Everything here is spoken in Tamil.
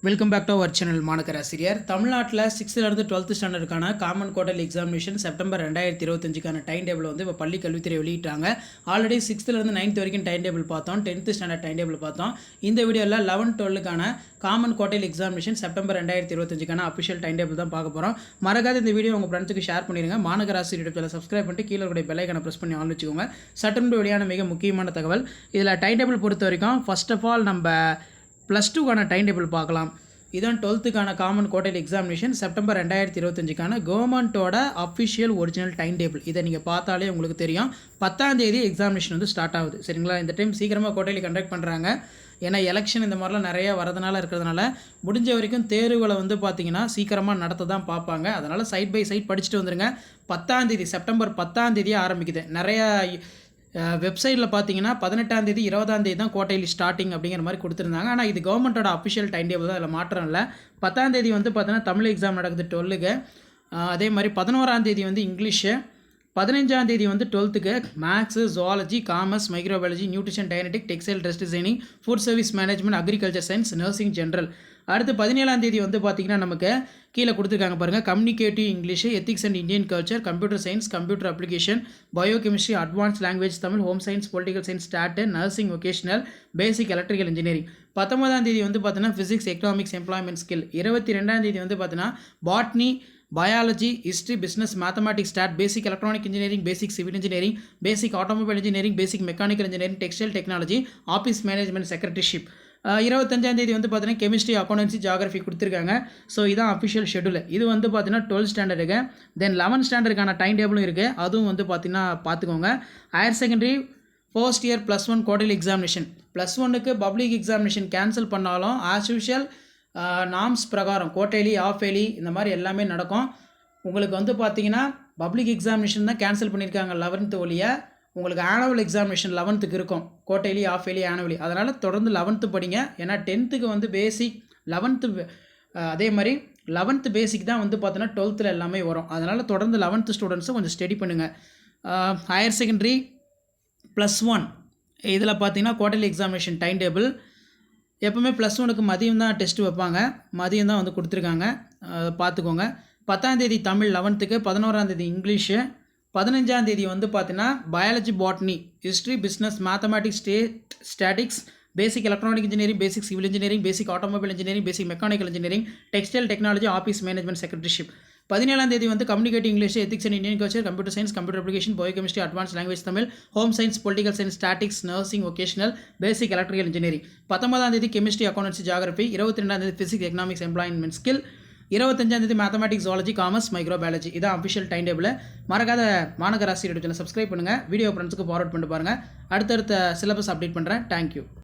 Welcome back to our channel Manakkar Asiriyar. தமிழ்நாட்டில் 6th 12th ஸ்டாண்டர்டுக்கான காமன் குவார்டர்லி எக்ஸாமினேஷன் செப்டம்பர் 2025க்கான டைம் டேபிள் வந்து இப்போ பள்ளி கல்வித்துறை வெளியிட்டாங்க. ஆல்ரெடி 6th 9th வரைக்கும் டைம் டேபிள் பார்த்தோம், 10th ஸ்டாண்டர்ட் டைம் டேபிள் பார்த்தோம். இந்த வீடியோவில் 11, 12க்கான காமன் குவார்டர்லி எக்ஸாமினேஷன் செப்டம்பர் 2025க்கான அஃபிஷியல் டைம் டேபிள் தான் பார்க்க போகிறோம். மறக்காத இந்த வீடியோ உங்கள் ஃப்ரெண்ட்ஸுக்கு ஷேர் பண்ணிடுங்க. மாணக்கர் ஆசிரியர் யூடியூப் சேனல் சப்ஸ்கிரைப் பண்ணிட்டு கீழே கூட பெல் ஐக்கானை ப்ரெஸ் பண்ணி ஆன் வச்சுக்கோங்க. சட்டென்று வெளியான மிக முக்கியமான தகவல் இதில் டைம் டேபிள் பொறுத்த வரைக்கும் ஃபர்ஸ்ட் ஆஃப் ஆல் நம்ம +2க்கான டைம் டேபிள் பார்க்கலாம். இதான் 12க்கான காமன் குவார்டர்லி எக்ஸாமினேஷன் செப்டம்பர் 2025க்கான கவர்மெண்ட்டோட அஃபிஷியல் ஒரிஜினல் டைம் டேபிள். இதை நீங்கள் பார்த்தாலே உங்களுக்கு தெரியும். 10ஆம் தேதி எக்ஸாமினேஷன் வந்து ஸ்டார்ட் ஆகுது. சரிங்களா? இந்த டைம் சீக்கிரமாக குவார்டர்லி கண்டக்ட் பண்ணுறாங்க. ஏன்னா எலெக்ஷன் இந்த மாதிரிலாம் நிறைய வரதுனால இருக்கிறதுனால முடிஞ்ச வரைக்கும் தேர்வுகளை வந்து பார்த்திங்கன்னா சீக்கிரமாக நடத்த தான் பார்ப்பாங்க. அதனால் சைட் பை சைட் படிச்சுட்டு வந்துடுங்க. 10ஆம் தேதி செப்டம்பர் 10ஆம் தேதியே ஆரம்பிக்குது. நிறையா வெப்சைட்டில் பார்த்தீங்கன்னா 18ஆம் தேதி 20ஆம் தேதி தான் குவார்டர்லி ஸ்டார்டிங் அப்படிங்கிற மாதிரி கொடுத்துருந்தாங்க. ஆனால் இது கவர்மெண்ட்டோட அஃபிஷியல் டைம் டேபிள் தான், அதில் மாற்றம் இல்லை. 10ஆம் தேதி வந்து பார்த்தீங்கன்னா தமிழ் எக்ஸாம் நடக்குது 12க்கு. அதே மாதிரி 11ஆம் தேதி வந்து இங்கிலீஷு, 15ஆம் தேதி வந்து 12க்கு maths, zoology, commerce, microbiology, nutrition, dietetic, textile, dress designing, food service management, agriculture science, nursing, general. அடுத்து 17ஆம் தேதி வந்து பார்த்திங்கன்னா நமக்கு கீழே கொடுத்துருக்காங்க பாருங்கள், communicative English, ethics and Indian culture, computer science, computer application, biochemistry, advance language Tamil, home science, political science, stat, nursing, vocational, basic electrical engineering. 19ஆம் தேதி வந்து பார்த்தீங்கன்னா ஃபிசிக்ஸ், எக்கனாமிக்ஸ், எம்ப்ளாய்மெண்ட் ஸ்கில். 22ஆம் தேதி வந்து பார்த்தீங்கன்னா botany, biology, history, business, mathematics, stat, basic electronic engineering, basic civil engineering, basic automobile engineering, basic mechanical engineering, textile technology, office management, secretaryship. 25ஆம் தேதி வந்து பார்த்தீங்கன்னா கெமிஸ்ட்ரி, அக்கௌண்டன்சி, ஜியாகிரஃபி கொடுத்துருக்காங்க. ஸோ இதான் அஃபிஷியல் ஷெடியூல். இது வந்து பார்த்தீங்கன்னா 12th ஸ்டாண்டர்டுக்கு. தென் 11th ஸ்டாண்டர்டுக்கான டைம் டேபிளும் இருக்குது. அதுவும் வந்து பார்த்தீங்கன்னா பார்த்துக்கோங்க. Higher secondary first year +1 quarterly examination. +1க்கு பப்ளிக் எக்ஸாமினேஷன் கேன்சல் பண்ணாலும் ஆஸ் யூஷுவல் நாம்ஸ் பிரகாரம் குவார்டர்லி, ஆஃப் இயர்லி இந்த மாதிரி எல்லாமே நடக்கும். உங்களுக்கு வந்து பார்த்தீங்கன்னா பப்ளிக் எக்ஸாமினேஷன் தான் கேன்சல் பண்ணியிருக்காங்க 11th ஒழிய. உங்களுக்கு ஆனுவல் எக்ஸாமினேஷன் 11th இருக்கும், குவார்டர்லி, ஆஃப் இயர்லி, ஆனுவலி. அதனால் தொடர்ந்து 11th படிங்க. ஏன்னா 10th வந்து பேசிக், 11th அதே மாதிரி 11th பேசிக் தான் வந்து பார்த்தீங்கன்னா 12th எல்லாமே வரும். அதனால் தொடர்ந்து 11th ஸ்டூடெண்ட்ஸும் கொஞ்சம் ஸ்டடி பண்ணுங்கள். ஹையர் செகண்டரி +1 இதில் பார்த்தீங்கன்னா குவார்டர்லி எக்ஸாமினேஷன் டைம் டேபிள் எப்போவுமே +1க்கு மதியம் தான் டெஸ்ட்டு வைப்பாங்க. மதியம் தான் வந்து கொடுத்துருக்காங்க, பார்த்துக்கோங்க. 10ஆம் தேதி தமிழ் 11க்கு, 11ஆம் தேதி இங்கிலீஷு, 15ஆம் தேதி வந்து பார்த்தீங்கன்னா biology, botany, history, business, mathematics, statistics, basic electronic engineering, basic civil engineering, basic automobile engineering, basic mechanical engineering, textile technology, office management, secretaryship. 17ஆம் தேதி வந்து communicative English, ethics and Indian culture, computer science, computer application, biochemistry, advance language Tamil, home science, political science, statistics, nursing, vocational, basic electrical engineering. 19ஆம் தேதி கெமிஸ்ட்ரி, அக்கௌண்டன்சி, ஜியாகிரஃபி. 22ஆம் தேதி ஃபிசிக்ஸ், எக்கனாமிக்ஸ், எம்ப்ளாய்மெண்ட் ஸ்கில். 25ஆம் தேதி மேத்தமேட்டிக்ஸ், ஜுவாலஜி, காமர்ஸ், மைக்ரோபயாலஜி. இதான் அஃபிஷியல் டைம் டேபிள். மறக்காத மாணக்கர் ஆசிரியர் சேனல் சப்ஸ்கிரைப் பண்ணுங்கள். வீடியோ ஃப்ரெண்ட்ஸுக்கு ஃபார்வர்ட் பண்ணிட்டு பாருங்கள். அடுத்தடுத்த சிலபஸ் அப்டேட் பண்ணுறேன். தேங்க்யூ.